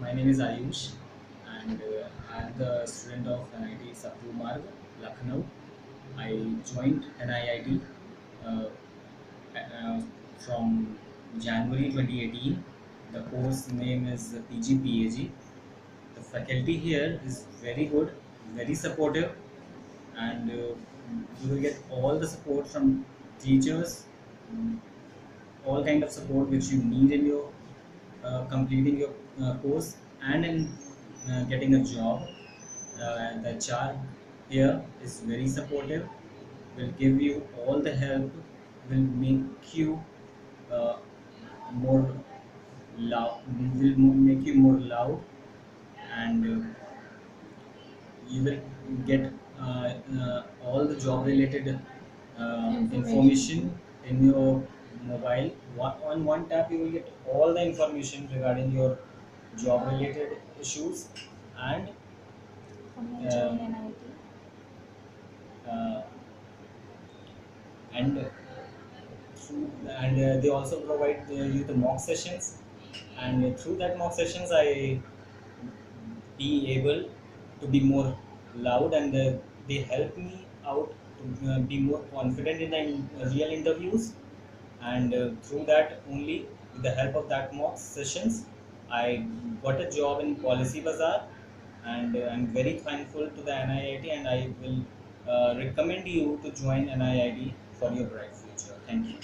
my name is Ayush, and I am the student of NIIT Marg, Lucknow. I joined NIIT uh, from January 2018. The course name is PGPAG. The faculty here is very good, very supportive, and you will get all the support from teachers, mm, all kind of support which you need in your completing your course and in getting a job. The HR here is very supportive, will give you all the help, will make you uh, more loud, make you more loud, and you will get all the job related information in your mobile. On one tap you will get all the information regarding your job related issues, and uh, and they also provide you the mock sessions, and through that mock sessions I be able to be more loud, and they help me out to be more confident in the real interviews, and through that only, with the help of that mock sessions, I got a job in Policybazzar, and I'm very thankful to the NIIT, and I will recommend you to join NIIT for your bright future. Thank you.